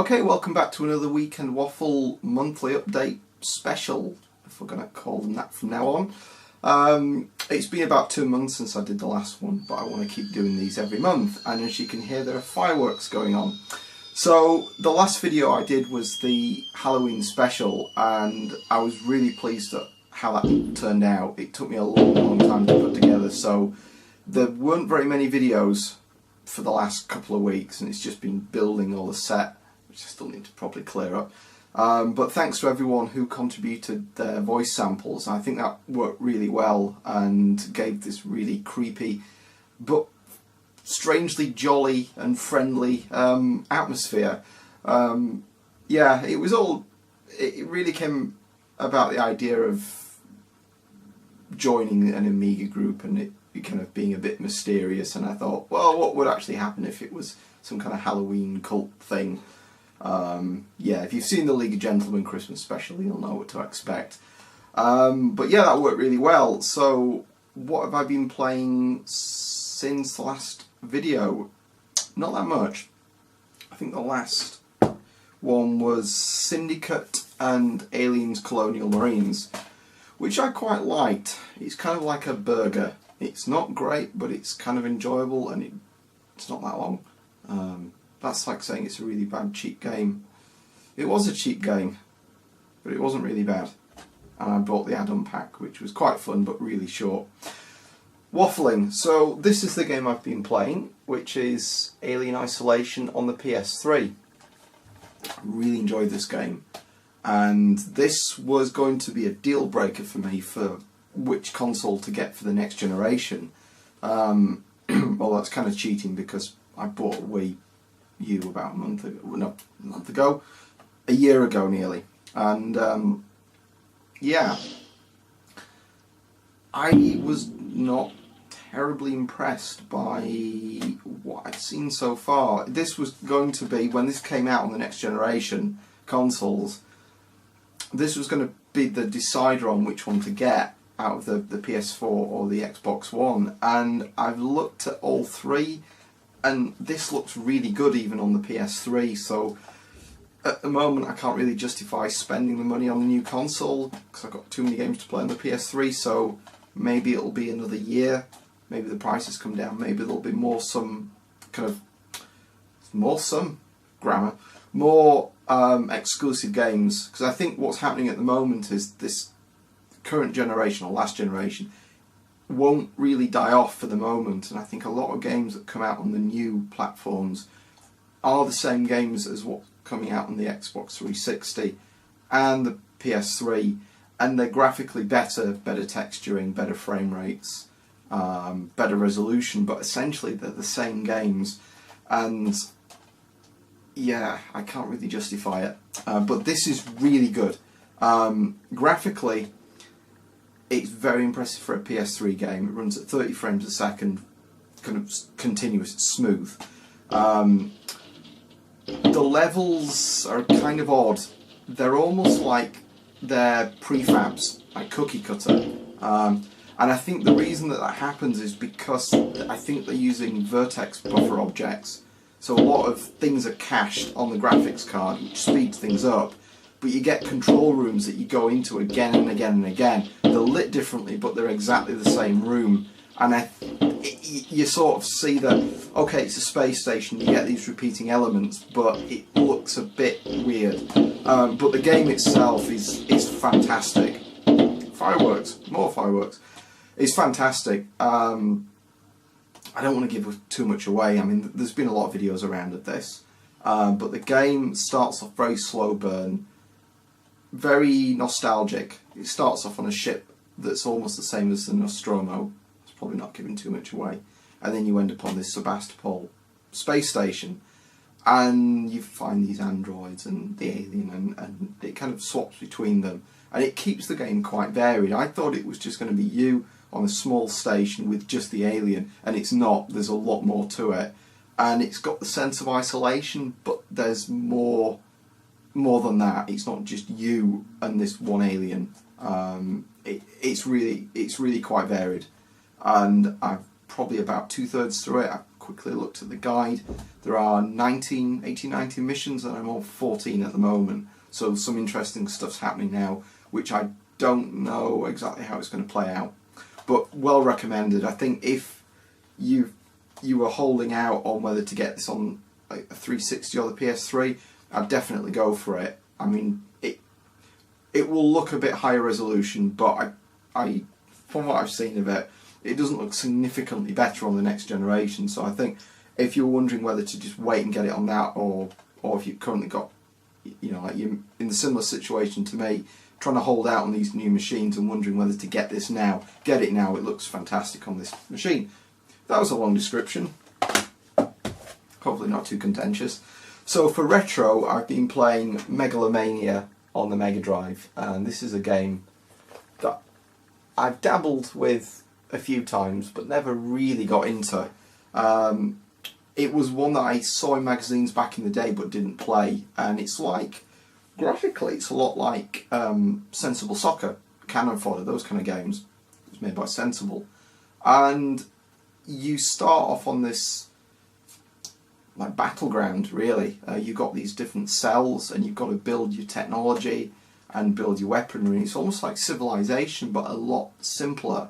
Okay, welcome back to another Weekend Waffle monthly update special, if we're going to call them that from now on. It's been about 2 months since I did the last one, but I want to keep doing these every month, and as you can hear there are fireworks going on. So the last video I did was the Halloween special, and I was really pleased at how that turned out. It took me a long time to put together, so there weren't very many videos for the last couple of weeks, and it's just been building all the set, which I still need to probably clear up. But thanks to everyone who contributed their voice samples. I think that worked really well and gave this really creepy but strangely jolly and friendly atmosphere. Yeah, it really came about the idea of joining an Amiga group and it kind of being a bit mysterious, and I thought, well, what would actually happen if it was some kind of Halloween cult thing? Yeah, if you've seen the League of Gentlemen Christmas special, you'll know what to expect. But yeah, that worked really well. So what have I been playing since the last video? Not that much. I think the last one was Syndicate and Aliens Colonial Marines, which I quite liked. It's kind of like a burger. It's not great, but it's kind of enjoyable, and it's not that long. That's like saying it's a really bad cheap game. It was a cheap game, but it wasn't really bad. And I bought the add-on pack, which was quite fun, but really short. Waffling. So this is the game I've been playing, which is Alien Isolation on the PS3. I really enjoyed this game. And this was going to be a deal breaker for me for which console to get for the next generation. Well, that's kind of cheating because I bought a Wii U about a year ago nearly, and yeah, I was not terribly impressed by what I'd seen so far. This was going to be, when this came out on the next generation consoles, this was going to be the decider on which one to get out of the PS4 or the Xbox One, and I've looked at all three, and this looks really good even on the PS3, so at the moment I can't really justify spending the money on the new console because I've got too many games to play on the PS3, so maybe it'll be another year, maybe the prices come down, maybe there'll be more exclusive games, because I think what's happening at the moment is this current generation, or last generation, won't really die off for the moment, and I think a lot of games that come out on the new platforms are the same games as what's coming out on the Xbox 360 and the PS3, and they're graphically better texturing, better frame rates, better resolution, but essentially they're the same games, and yeah, I can't really justify it. But this is really good. Graphically, it's very impressive for a PS3 game. It runs at 30 frames a second, kind of continuous, it's smooth. The levels are kind of odd. They're almost like they're prefabs, like cookie cutter. And I think the reason that happens is because I think they're using vertex buffer objects. So a lot of things are cached on the graphics card, which speeds things up. But you get control rooms that you go into again and again and again. They're lit differently, but they're exactly the same room. And you sort of see that, okay, it's a space station, you get these repeating elements, but it looks a bit weird. But the game itself is fantastic. Fireworks, more fireworks. It's fantastic. I don't want to give too much away. I mean, there's been a lot of videos around of this. But the game starts off very slow burn, very nostalgic. It starts off on a ship that's almost the same as the Nostromo. It's probably not giving too much away. And then you end up on this Sebastopol space station, and you find these androids and the alien, and it kind of swaps between them. And it keeps the game quite varied. I thought it was just going to be you on a small station with just the alien, and it's not. There's a lot more to it. And it's got the sense of isolation, but there's more than that. It's not just you and this one alien. It's really quite varied, and I've probably about 2/3 through it. I quickly looked at the guide. There are 18, 19 missions, and I'm on 14 at the moment. So some interesting stuff's happening now, which I don't know exactly how it's going to play out. But well recommended. I think if you were holding out on whether to get this on like a 360 or the PS3, I'd definitely go for it. I mean, it will look a bit higher resolution, but I from what I've seen of it, it doesn't look significantly better on the next generation. So I think if you're wondering whether to just wait and get it on that, or if you've currently got, like you're in a similar situation to me, trying to hold out on these new machines and wondering whether to get this now, get it now. It looks fantastic on this machine. That was a long description. Hopefully not too contentious. So for retro, I've been playing Megalomania on the Mega Drive, and this is a game that I've dabbled with a few times but never really got into. It was one that I saw in magazines back in the day but didn't play, and it's like, graphically it's a lot like Sensible Soccer, Cannon Fodder, those kind of games. It was made by Sensible, and you start off on this like battleground, really. You've got these different cells and you've got to build your technology and build your weaponry. It's almost like Civilization but a lot simpler.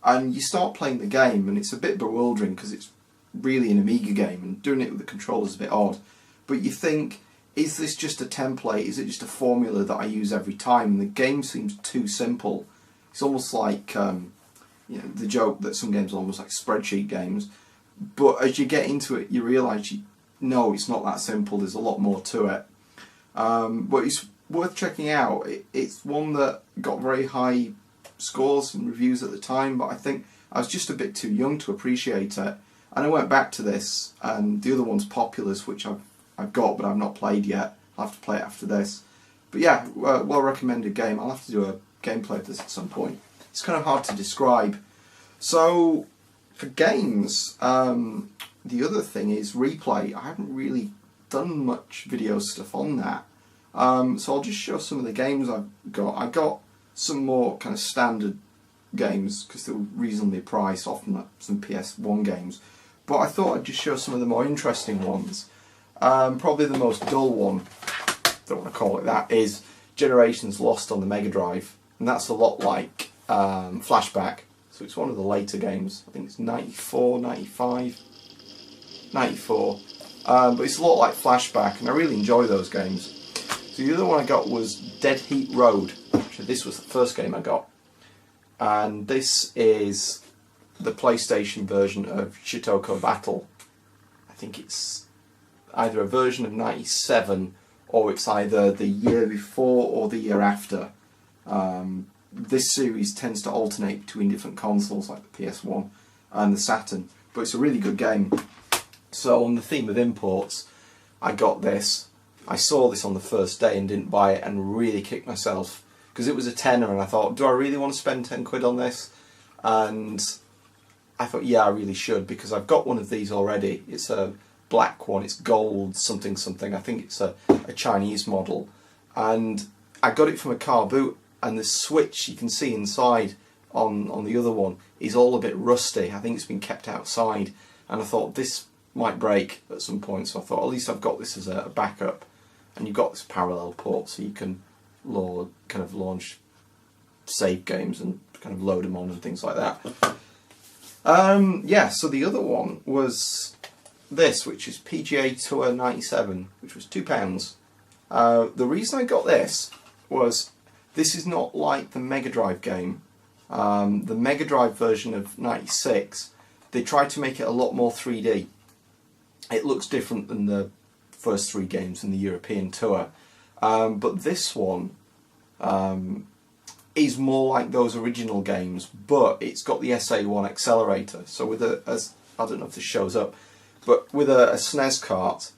And you start playing the game and it's a bit bewildering because it's really an Amiga game and doing it with the controllers is a bit odd. But you think, is this just a template? Is it just a formula that I use every time? And the game seems too simple. It's almost like the joke that some games are almost like spreadsheet games. But as you get into it, you realise, no, it's not that simple. There's a lot more to it. But it's worth checking out. It's one that got very high scores and reviews at the time, but I think I was just a bit too young to appreciate it. And I went back to this, and the other one's Populous, which I've got, but I've not played yet. I'll have to play it after this. But yeah, well recommended game. I'll have to do a gameplay of this at some point. It's kind of hard to describe. So for games, the other thing is Replay. I haven't really done much video stuff on that. So I'll just show some of the games I've got. I got some more kind of standard games because they were reasonably priced, often like some PS1 games. But I thought I'd just show some of the more interesting ones. Probably the most dull one, don't want to call it that, is Generations Lost on the Mega Drive. And that's a lot like Flashback. So it's one of the later games. I think it's 94, 95, 94. But it's a lot like Flashback, and I really enjoy those games. So the other one I got was Dead Heat Road. Actually, this was the first game I got. And this is the PlayStation version of Shitoko Battle. I think it's either a version of 97 or it's either the year before or the year after. This series tends to alternate between different consoles like the PS1 and the Saturn, but it's a really good game. So on the theme of imports, I got this. I saw this on the first day and didn't buy it and really kicked myself because it was a tenner and I thought, do I really want to spend 10 quid on this? And I thought, yeah, I really should, because I've got one of these already. It's a black one, it's gold something something. I think it's a Chinese model. And I got it from a car boot, and the switch you can see inside on the other one is all a bit rusty. I think it's been kept outside, and I thought this might break at some point, so I thought at least I've got this as a backup. And you've got this parallel port, so you can kind of launch save games and kind of load them on and things like that. Yeah, so the other one was this, which is PGA Tour 97, which was £2. The reason I got this was, this is not like the Mega Drive game. The Mega Drive version of 96, they tried to make it a lot more 3D. It looks different than the first three games in the European Tour. But this one is more like those original games, but it's got the SA1 accelerator. So with I don't know if this shows up, but with a SNES cart,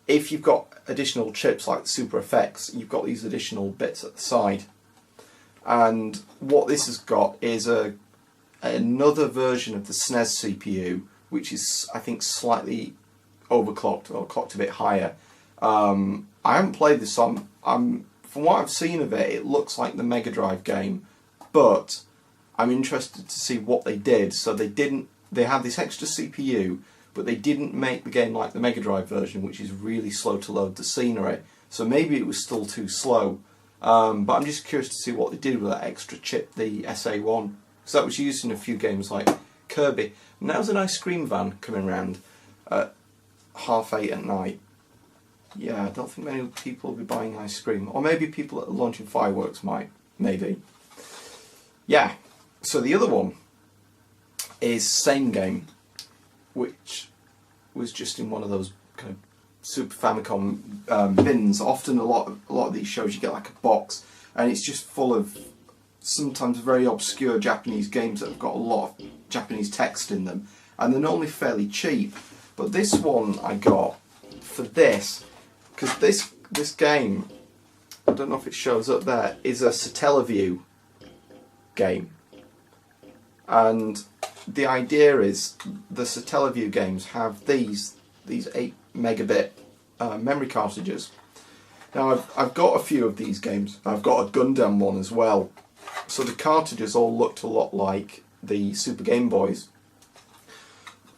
if you've got additional chips like Super Effects, you've got these additional bits at the side. And what this has got is another version of the SNES CPU, which is, I think, slightly overclocked or clocked a bit higher. I haven't played this, so from what I've seen of it, it looks like the Mega Drive game, but I'm interested to see what they did. So they had this extra CPU, but they didn't make the game like the Mega Drive version, which is really slow to load the scenery. So maybe it was still too slow. But I'm just curious to see what they did with that extra chip, the SA1. So that was used in a few games like Kirby. And that was an ice cream van coming round at 8:30 at night. Yeah, I don't think many people will be buying ice cream. Or maybe people that are launching fireworks might. Maybe. Yeah. So the other one is Same Game, which was just in one of those kind of Super Famicom bins. Often a lot of these shows you get like a box, and it's just full of sometimes very obscure Japanese games that have got a lot of Japanese text in them, and they're normally fairly cheap. But this one I got for this, because this game, I don't know if it shows up there, is a Satellaview game. And the idea is the Satellaview games have these 8 megabit memory cartridges. Now I've got a few of these games. I've got a Gundam one as well. So the cartridges all looked a lot like the Super Game Boys.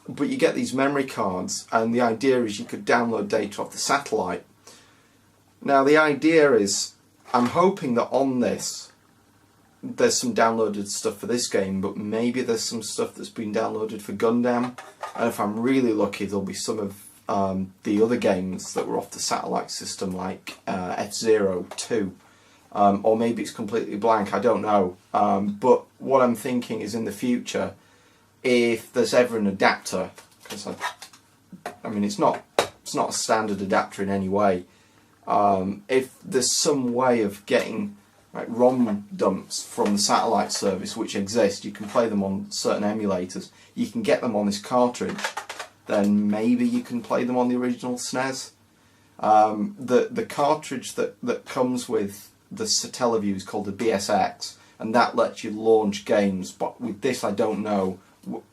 But you get these memory cards, and the idea is you could download data off the satellite. Now the idea is, I'm hoping that on this there's some downloaded stuff for this game, but maybe there's some stuff that's been downloaded for Gundam, and if I'm really lucky there'll be some of the other games that were off the satellite system, like F-Zero 2, or maybe it's completely blank, I don't know. But what I'm thinking is, in the future, if there's ever an adapter, because I mean it's not a standard adapter in any way, if there's some way of getting like ROM dumps from the satellite service, which exist, you can play them on certain emulators, you can get them on this cartridge, then maybe you can play them on the original SNES. The cartridge that comes with the Satellaview is called the BSX, and that lets you launch games, but with this I don't know.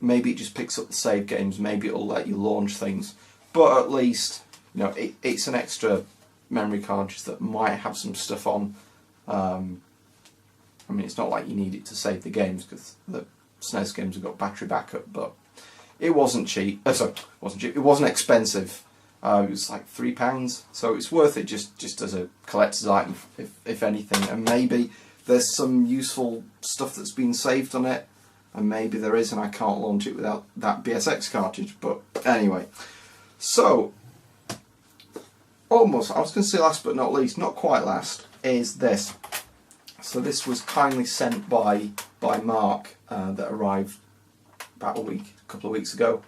Maybe it just picks up the save games, maybe it'll let you launch things, but at least, you know, it's an extra memory cartridge that might have some stuff on. I mean, it's not like you need it to save the games, because the SNES games have got battery backup, but it wasn't cheap. Sorry, it wasn't cheap. It wasn't expensive. It was like £3, so it's worth it just as a collector's item, if anything. And maybe there's some useful stuff that's been saved on it, and maybe there is, and I can't launch it without that BSX cartridge. But anyway, so almost, I was going to say last but not least, not quite last, is this. So this was kindly sent by Mark, that arrived about a couple of weeks ago,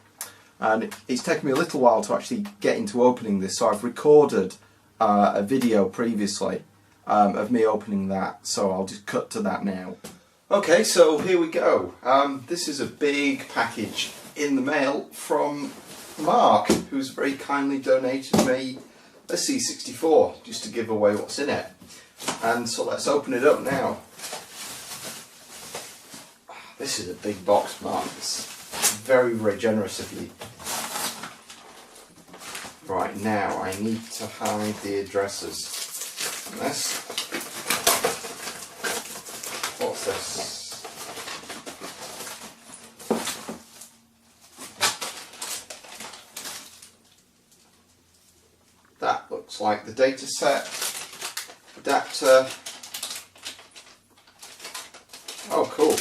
and it's taken me a little while to actually get into opening this. So I've recorded a video previously of me opening that, so I'll just cut to that now. Okay, so here we go. This is a big package in the mail from Mark, who's very kindly donated me a C64 just to give away what's in it. And so let's open it up now. This is a big box, Mark. It's very, very generous of you. Right, now I need to hide the addresses. And this. What's this? That looks like the data set. Adapter. Oh, cool.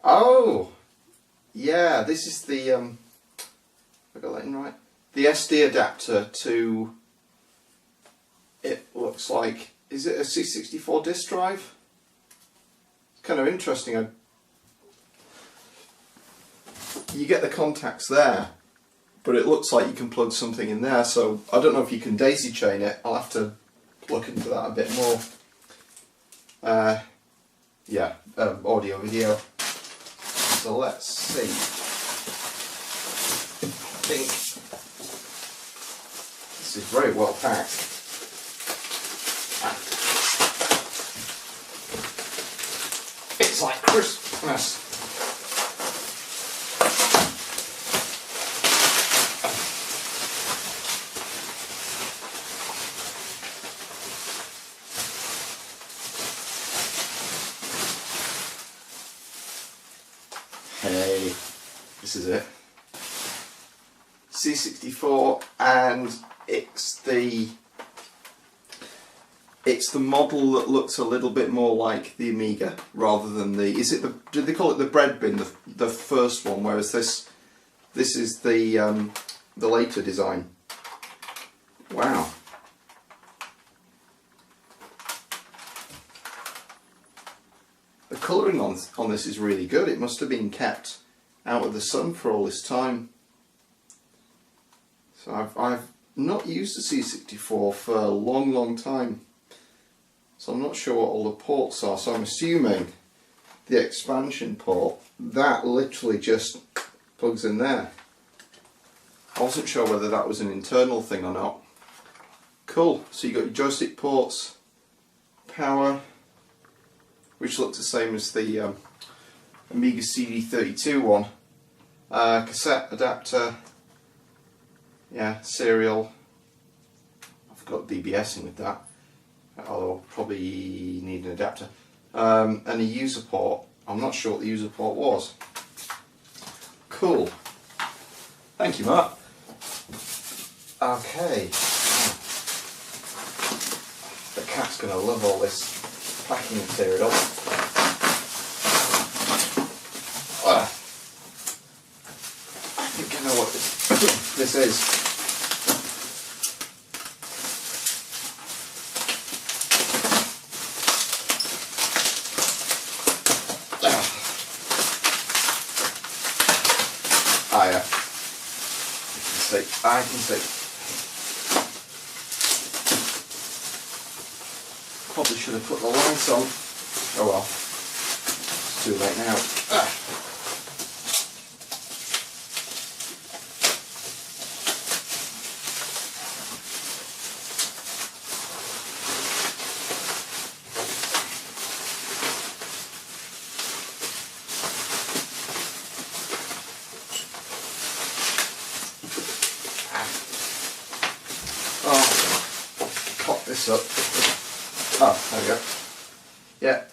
Oh, yeah, this is the, have I got that in right? The SD adapter to, it looks like, is it a C64 disk drive? It's kind of interesting. You get the contacts there, but it looks like you can plug something in there, so I don't know if you can daisy chain it. I'll have to look into that a bit more. Yeah, audio video. So let's see. I think this is very well packed. It's like Christmas. Okay, this is it. C64, and it's the model that looks a little bit more like the Amiga rather than the. Did they call it the bread bin? The first one, whereas this is the later design. Wow. The colouring on this is really good. It must have been kept out of the sun for all this time. So I've not used the C64 for a long time. So I'm not sure what all the ports are. So I'm assuming the expansion port, that literally just plugs in there. I wasn't sure whether that was an internal thing or not. Cool. So you got your joystick ports, power, which looks the same as the Amiga CD32 one. Cassette adapter, yeah, serial. I forgot BBS in with that, although probably need an adapter. And a user port. I'm not sure what the user port was. Cool. Thank you, Mark. Okay. The cat's going to love all this packing material. I think I know what this is. Ah, yeah. I can see. Probably should have put the lights on. Oh well. It's too late now. Pop this up. Oh, there we go. Yeah,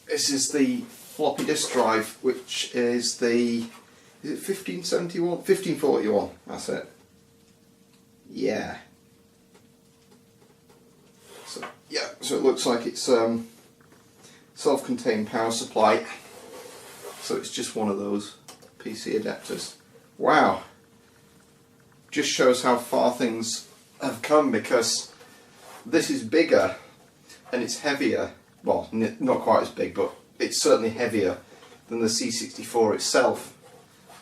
this is the floppy disk drive, which is the, is it 1571? 1541, that's it. Yeah. So, yeah, so it looks like it's self-contained power supply. So it's just one of those PC adapters. Wow. Just shows how far things have come, because this is bigger and it's heavier. Well, not quite as big, but it's certainly heavier than the C64 itself.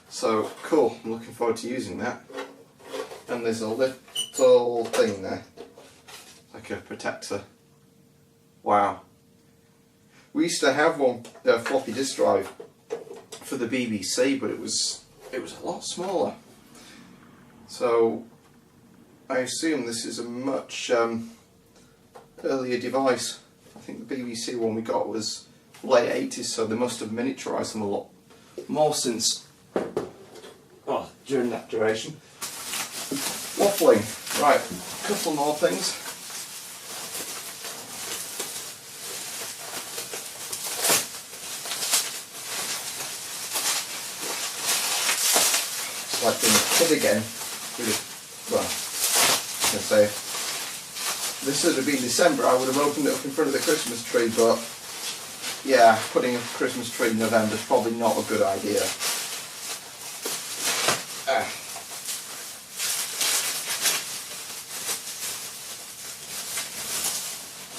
So cool, I'm looking forward to using that. And there's a little thing there, like a protector. Wow. We used to have one, a floppy disk drive for the BBC, but it was a lot smaller. So I assume this is a much earlier device. I think the BBC one we got was late 80s, so they must have miniaturised them a lot more since, well, during that duration. Waffling. Right, a couple more things. It's like being a kid again. Well, I was going to say, this would have been December, I would have opened it up in front of the Christmas tree, but yeah, putting a Christmas tree in November is probably not a good idea.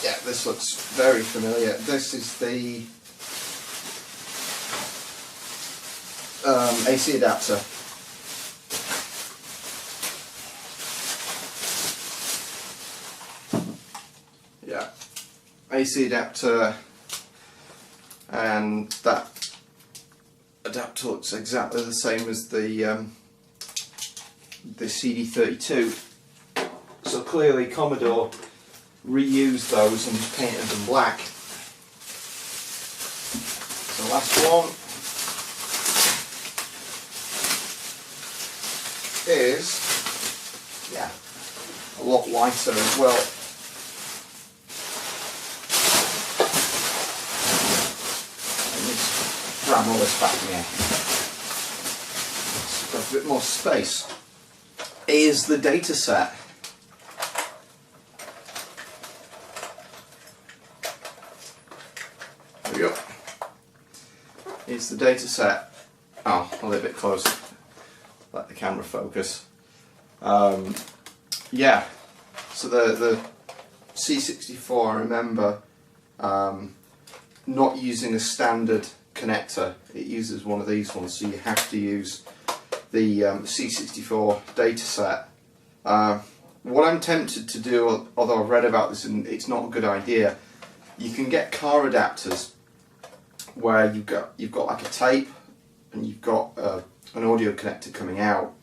Yeah, this looks very familiar. This is the AC adapter. Yeah, AC adapter, and that adapter looks exactly the same as the CD32. So clearly Commodore reused those and painted them black. So last one is, yeah, a lot lighter as well. Ram all this back in here. got a bit more space, is the data set. There we go. Is the data set. Oh, a little bit closer. Let the camera focus. Yeah, so the C64, I remember not using a standard connector. It uses one of these ones, so you have to use the C64 dataset. What I'm tempted to do, although I've read about this and it's not a good idea, you can get car adapters where you've got like a tape and you've got an audio connector coming out,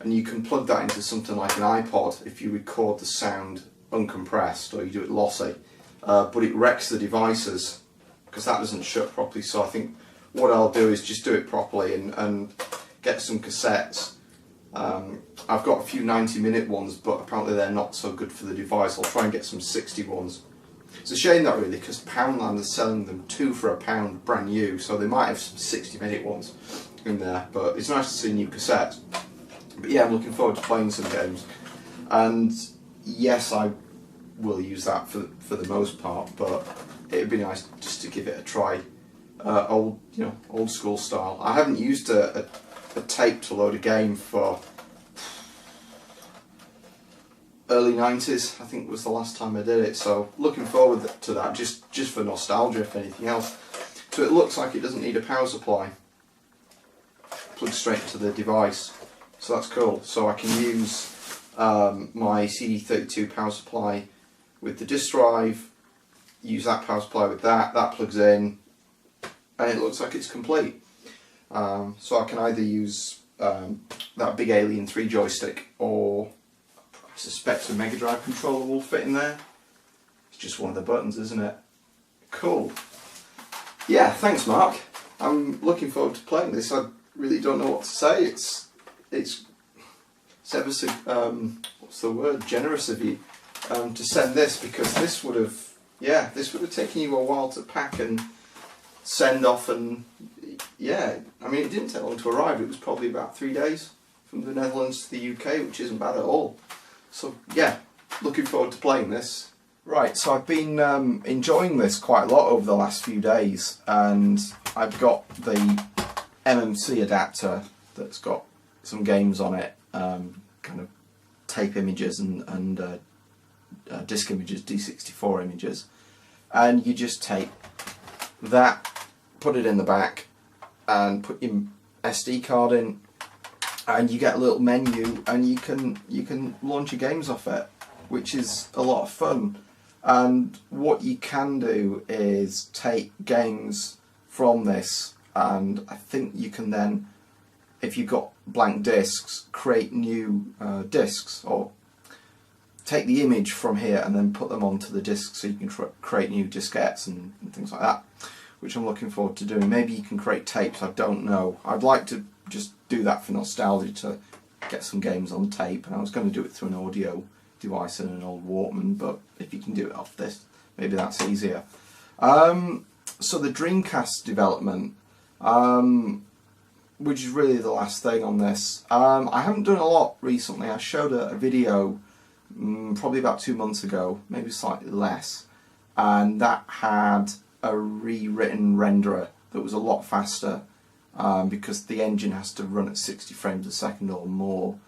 and you can plug that into something like an iPod if you record the sound uncompressed or you do it lossy, but it wrecks the devices because that doesn't shut properly. So I think what I'll do is just do it properly and get some cassettes. I've got a few 90-minute ones, but apparently they're not so good for the device. I'll try and get some 60 ones. It's a shame that really, because Poundland is selling them 2 for £1 brand new, so they might have some 60-minute ones in there, but it's nice to see new cassettes. But yeah, I'm looking forward to playing some games, and yes, I will use that for the most part, but it'd be nice just to give it a try, old school style. I haven't used a tape to load a game for early 90s, I think was the last time I did it, so looking forward to that, just for nostalgia if anything else. So it looks like it doesn't need a power supply, plugs straight into the device, so that's cool. So I can use my CD32 power supply with the disk drive, use that power supply with that plugs in, and it looks like it's complete. So I can either use that big Alien 3 joystick, or I suspect a Mega Drive controller will fit in there. It's just one of the buttons, isn't it? Cool. Yeah, thanks Mark. I'm looking forward to playing this. I really don't know what to say. It's ever so, what's the word, generous of you to send this, because this would have taken you a while to pack and send off, and yeah, I mean it didn't take long to arrive. It was probably about 3 days from the Netherlands to the UK, which isn't bad at all. So yeah, looking forward to playing this. Right, so I've been enjoying this quite a lot over the last few days, and I've got the MMC adapter that's got some games on it, kind of tape images and disc images, D64 images, and you just take that, put it in the back, and put your SD card in, and you get a little menu, and you can launch your games off it, which is a lot of fun. And what you can do is take games from this, and I think you can then, if you've got blank discs, create new discs, or take the image from here and then put them onto the disc, so you can create new diskettes and things like that, which I'm looking forward to doing. Maybe you can create tapes, I don't know. I'd like to just do that for nostalgia, to get some games on tape, and I was going to do it through an audio device and an old Walkman, but if you can do it off this, maybe that's easier. So the Dreamcast development, which is really the last thing on this. I haven't done a lot recently. I showed a video probably about 2 months ago, maybe slightly less, and that had a rewritten renderer that was a lot faster, because the engine has to run at 60 frames a second or more,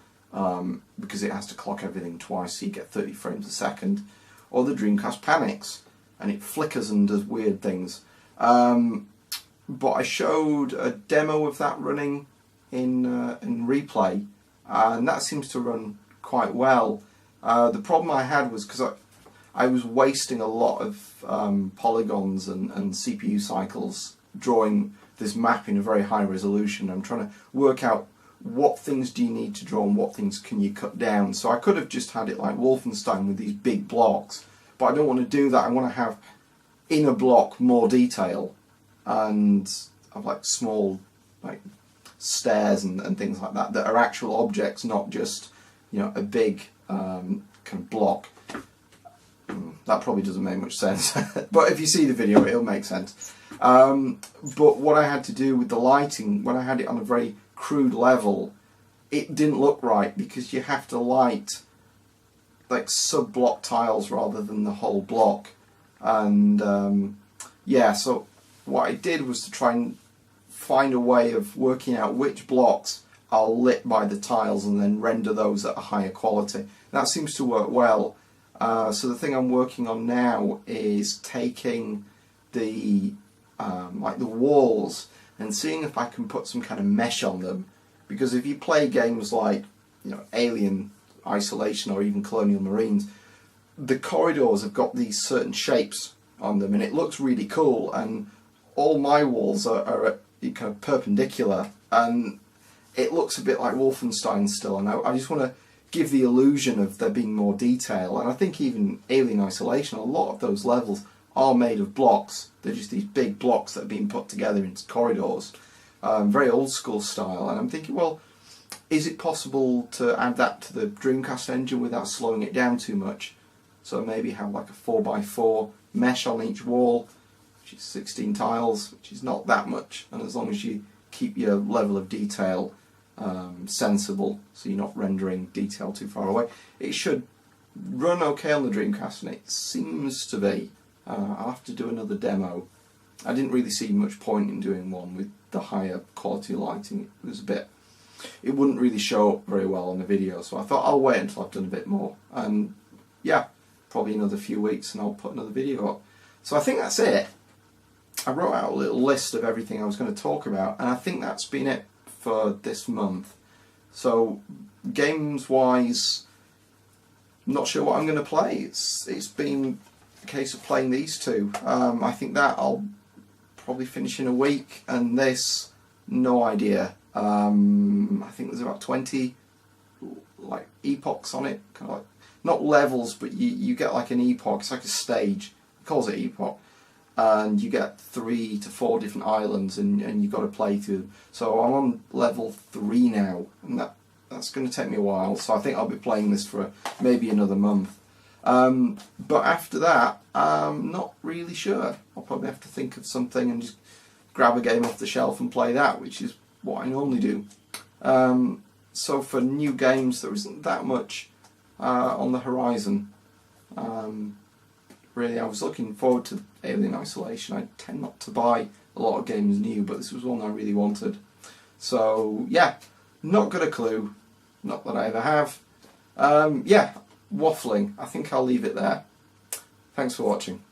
because it has to clock everything twice, so you get 30 frames a second, or the Dreamcast panics and it flickers and does weird things. But I showed a demo of that running in replay, and that seems to run quite well. The problem I had was because I was wasting a lot of polygons and CPU cycles drawing this map in a very high resolution. I'm trying to work out what things do you need to draw and what things can you cut down. So I could have just had it like Wolfenstein with these big blocks, but I don't want to do that. I want to have in a block more detail, and have like small like stairs and things like that that are actual objects, not just, you know, a big kind of block. That probably doesn't make much sense, but if you see the video it'll make sense. But what I had to do with the lighting, when I had it on a very crude level, it didn't look right because you have to light like sub-block tiles rather than the whole block. And yeah, so what I did was to try and find a way of working out which blocks are lit by the tiles and then render those at a higher quality. That seems to work well. So the thing I'm working on now is taking the like the walls and seeing if I can put some kind of mesh on them, because if you play games like, you know, Alien Isolation or even Colonial Marines, the corridors have got these certain shapes on them and it looks really cool, and all my walls are kind of perpendicular and it looks a bit like Wolfenstein still, and I just want to give the illusion of there being more detail. And I think even Alien Isolation, a lot of those levels are made of blocks. They're just these big blocks that are being put together into corridors, very old school style. And I'm thinking, well, is it possible to add that to the Dreamcast engine without slowing it down too much? So maybe have like a 4x4 mesh on each wall, which is 16 tiles, which is not that much, and as long as you keep your level of detail sensible, so you're not rendering detail too far away, it should run okay on the Dreamcast, and it seems to be. I'll have to do another demo. I didn't really see much point in doing one with the higher quality lighting. It was a bit, it wouldn't really show up very well on the video, so I thought I'll wait until I've done a bit more, and yeah, probably another few weeks and I'll put another video up. So I think that's it. I wrote out a little list of everything I was going to talk about, and I think that's been it for this month. So games wise, not sure what I'm going to play. It's been a case of playing these two. I think that I'll probably finish in a week, and this, no idea. I think there's about 20 like epochs on it, kind of like, not levels, but you get like an epoch. It's like a stage. It calls it epoch. And you get 3 to 4 different islands, and you've got to play through them. So I'm on level 3 now, and that's going to take me a while, so I think I'll be playing this for maybe another month. But after that, I'm not really sure. I'll probably have to think of something and just grab a game off the shelf and play that, which is what I normally do. So for new games, there isn't that much on the horizon. Really, I was looking forward to Alien Isolation. I tend not to buy a lot of games new, but this was one I really wanted. So yeah, not got a clue. Not that I ever have. Yeah, waffling. I think I'll leave it there. Thanks for watching.